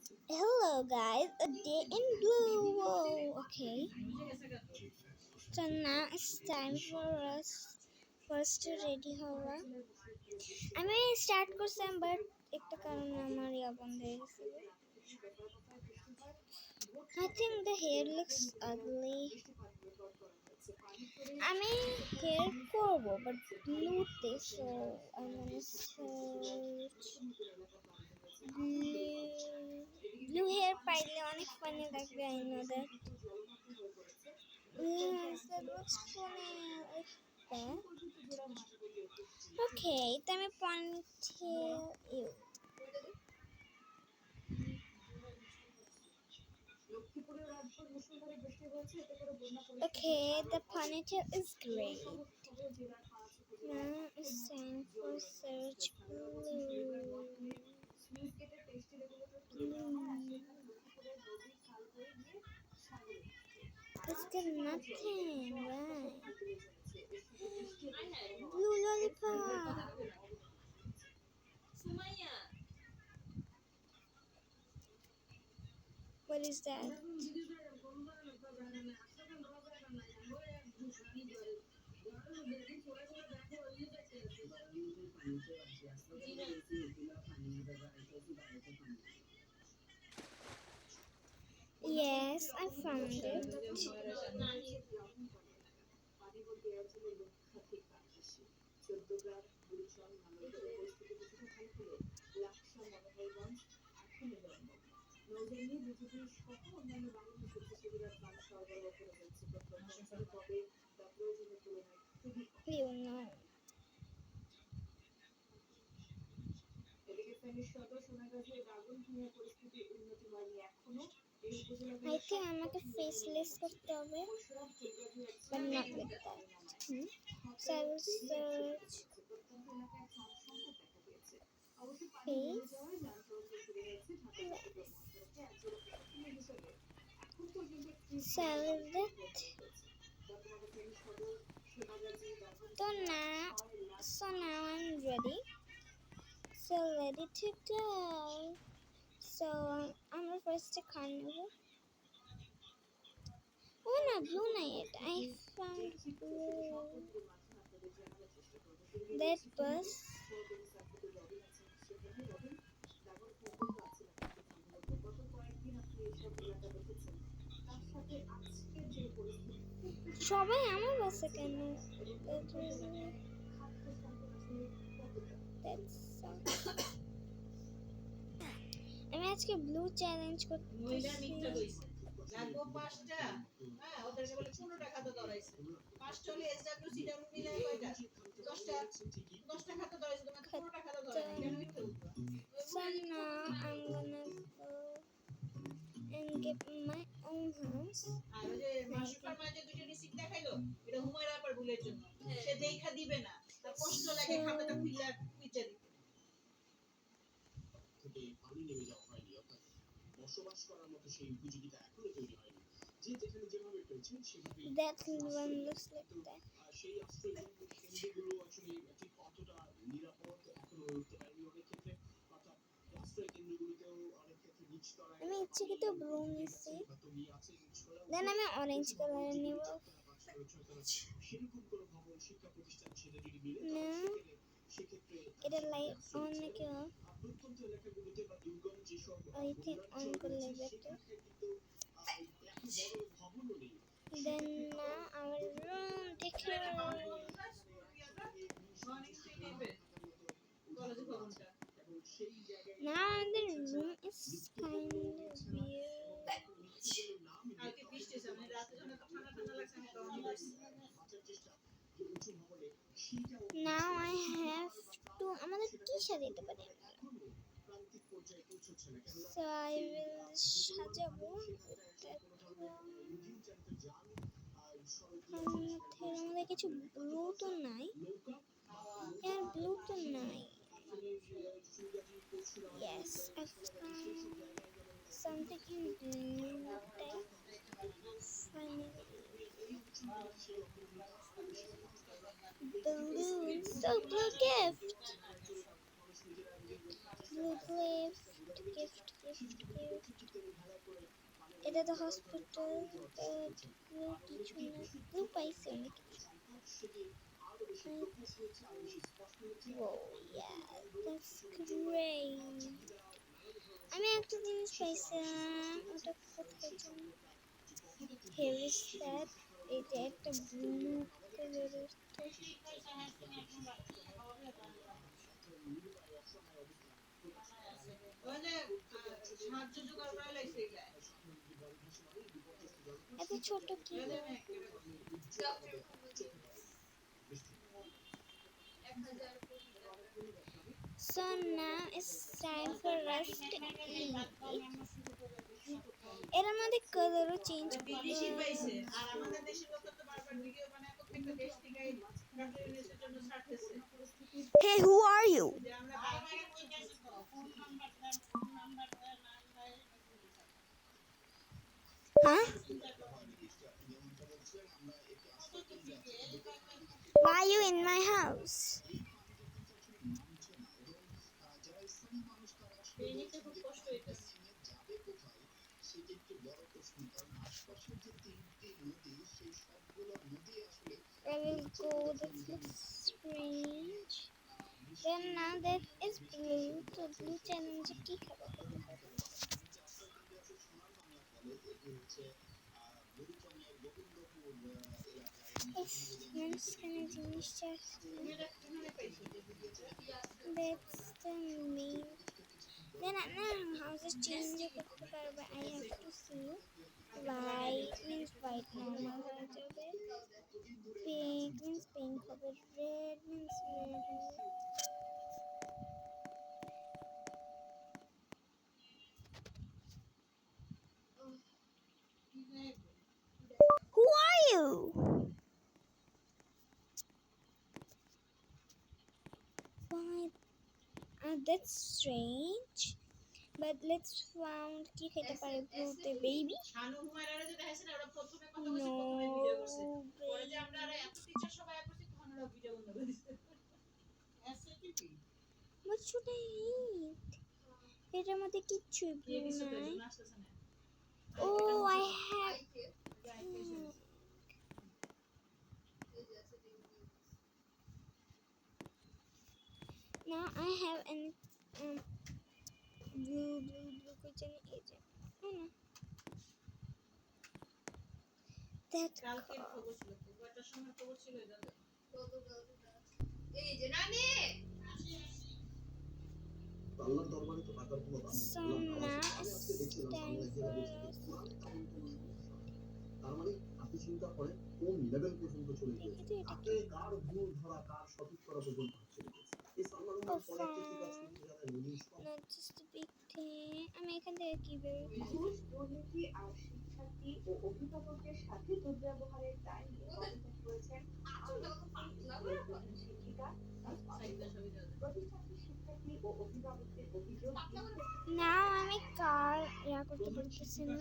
Hello guys, a day in blue. Whoa, okay. So now it's time for us to ready হওয়া। আমি start করছিলাম but একটা কারণে আমার বন্ধ হয়ে গেছে। I think the hair looks ugly. আমি hair করবো but blueতে, so I'm gonna search blue hair পাইলে অনেক funny লাগবে. I know that. Yes, that looks funny like that. Okay, then we ponytail you. Okay, the ponytail is great. Now it's time for search blue. It's got nothing, right? Blue lollipop. What is that? Yes, I found it. You know. I think আমাকে faceless করতে হবে, but not like that. So I will search face. Sell it. So now I'm ready. So ready to go. So I'm the first to carnival. Oh no, blue night. I found blue. That bus. সবাই আমার বাসে কেন? আমি আজকে blue challenge করতেছি। লাগবো 5টা। হ্যাঁ, ওদেরকে বলে 15টা খাতা ধরাইছে। 5টা হলে এসডব্লিউ সিডব্লিউ মিলায় কয়টা? 10টা। 10টা খাতা ধরাইছে, তোমার 15টা খাতা ধরাইছে। কেন মিথ্যা বলবা? So now I'm gonna go and get my own house. আর ওই যে মাসুফার মাঝে দুটো রিসিপ্ট দেখাইলো, এটা হুমায়রা আপার ভুলের জন্য। সে দেখা দিবে না। তার কষ্ট লাগে খাতাটা খুইলা কুইচা দিতে। থেকে পানি নেমে যাওয়া হয়নি, অর্থাৎ বসবাস করার মতো সেই উপযোগিতা এখনো তৈরি হয়নি। যে যেখানে যেভাবে পেয়েছেন সেভাবে that one looks like that. সেই আশ্রয় কেন্দ্রগুলো আসলে ঠিক অতটা নিরাপদ এখনো হয়ে উঠতে পারেনি অনেক ক্ষেত্রে, অর্থাৎ আশ্রয় কেন্দ্রগুলোতেও অনেক ক্ষেত্রে নিচতলায় আমি ইচ্ছাকৃত ব্লু নিচ্ছি, দেন আমি অরেঞ্জ কালার নিব। সেরকম কোনো ভবন শিক্ষা প্রতিষ্ঠান সেটা যদি মিলে সেক্ষেত্রে এটা লাইট অন নাকি অফ? I think on করলে better. Then now our room decor. Now the room is kind of weird. Now I have to আমাদের কি সাজাতে পারি? So I will সাজাবো আমাদের কিছু ব্লু তো নাই, এর ব্লু তো নাই। Yes, I found something in blue type. Finally, blue. So blue gift. Blue gift. gift এটা তো হসপিটাল কিছু না ক্লু পাইছি অনেক কিছু Whoa, yeah, that's great. আমি একটা জিনিস পাইছিলাম ওটা কোথায় জানি here is that এটা একটা ব্লু কালারের এত ছোট কি So now it's time for us to eat. এর মধ্যে কালারও চেঞ্জ বিদেশি পাইছে আর আমাদের দেশের লোক তো বারবার ভিডিও বানায় প্রত্যেকটা দেশ থেকে ডক্টর ইউনিসের জন্য ছাড়তেছে Hey, who are you? যে আমরা বাইরে কইতাছি তো ফোন নাম্বার দেন ফোন নাম্বার দেন Huh? Why are you in my house? নিতে খুব কষ্ট হইতেছে I will go. That looks strange. Then now that is blue. So blue challenge কি খাবার হতে পারে? মাঝখানে জিনিসটা আছে না? That's the main. Then না houses change করতে পারবে. I have to see. White means white normal হয়ে যাবে. Pink means pink হবে. Red means red হবে. Who are you? Why? That's strange. But let's found কি খেতে পারে ব্লুতে বেবি? শানু হুমায়রারে যে দেখাইছে না ওরা প্রথমে কথা বলছে প্রথমে ভিডিও করছে No, পরে যে আমরা baby. এত টিচার সবাই করছি তখন ওরা ভিডিও বন্ধ করে দিছে এসএটিপি What should I eat? এটার মধ্যে কিচ্ছুই কে কিছু blue তো নাই. জন্য আসতেছে না Oh, I have. Now I have an blue কই জানি এই যে that কালকে খবর ছিল তো কয়টার সময় খবর ছিল এটা এই যে নানি আল্লাহর দরবারে তো টাকার কোনো দাম নেই। so now it's time for us. তার মানে আপনি চিন্তা করেন কোন লেভেল পর্যন্ত চলে গিয়েছে দেখি তো এটা কাকে কার ভুল ধরা কার সঠিক করা পর্যন্ত চলে গেছে এই সালমান Oh, খান পরে থেকে কাজ করতে যারা release not just a big thing. আমি এখান থেকে কি বের ঘুষ, দুর্নীতি আর শিক্ষার্থী ও অভিভাবকদের সাথে দুর্ব্যবহারের দায় নিয়ে পদত্যাগ করেছেন প্রধান শিক্ষিকা প্রতিষ্ঠানটির শিক্ষার্থী ও অভিভাবকদের অভিযোগ now আমি কার করতে পারতেছি না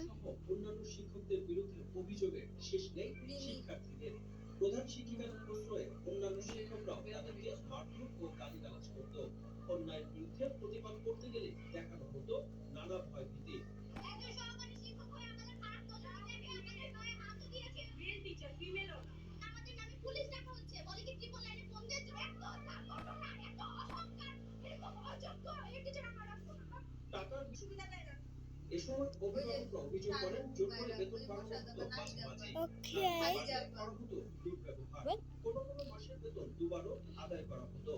অন্যান্য শিক্ষকদের বিরুদ্ধে অভিযোগের শেষ নেই শিক্ষার্থীদের প্রধান শিক্ষিকার প্রশ্রয়ে অন্যান্য শিক্ষকরাও তাদেরকে মারধর ও গালিগালাজ করত অন্যায়ের বিরুদ্ধে প্রতিবাদ করতে গেলে দেখানো হতো নানা ভয় ভীতি টাকার এ সময় অভিভাবকরা অভিযোগ করেন জোর করে বেতন বাড়ানো হতো মাঝে মাঝে okay করা হতো দুর্ব্যবহার What? কোনো কোনো মাসের বেতন দুবারও আদায় করা হতো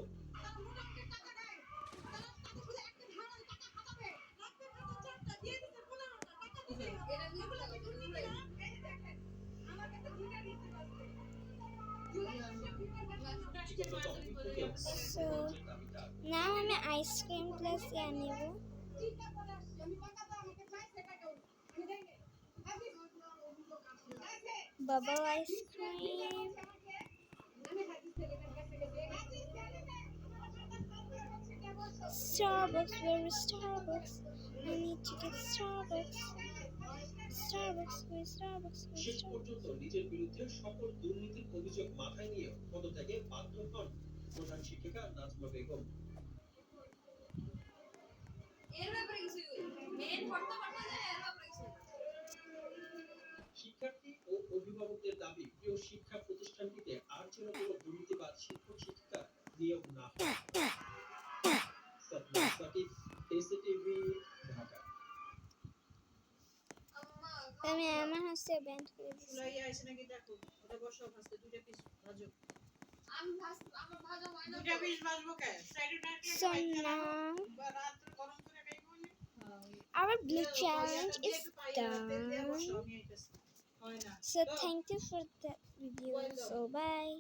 so now আমি আইসক্রিম প্লাস নেব bubble ice cream Starbucks, where is Starbucks? I need to get Starbucks. Starbucks, where Starbucks, where শেষ Starbucks? পর্যন্ত নিজের বিরুদ্ধে সকল দুর্নীতির অভিযোগ মাথায় নিয়ে পদত্যাগে বাধ্য হন প্রধান শিক্ষিকা নাজমা বেগম এর ব্যাপারে কিছু শিক্ষার্থী ও অভিভাবকদের দাবি প্রিয় শিক্ষা প্রতিষ্ঠানটিতে আর যেন কোনো দুর্নীতি বা শিক্ষক শিক্ষিকা নিয়োগ না হয়। সাকিব সাকিব, এসএটিভি, ঢাকা। আমি আমার হচ্ছে ব্যান্ড করে দিচ্ছি। সুলাইয়া এসে নাকি দেখো ওটা বসাও ভাজতে 2টা পিস ভাজো। দুটা পিস ভাজবো কে সাইডে নাকি So now রাত গরম করে খাইবো নি our blue challenge is done. হয় না So thank you for that video. So bye.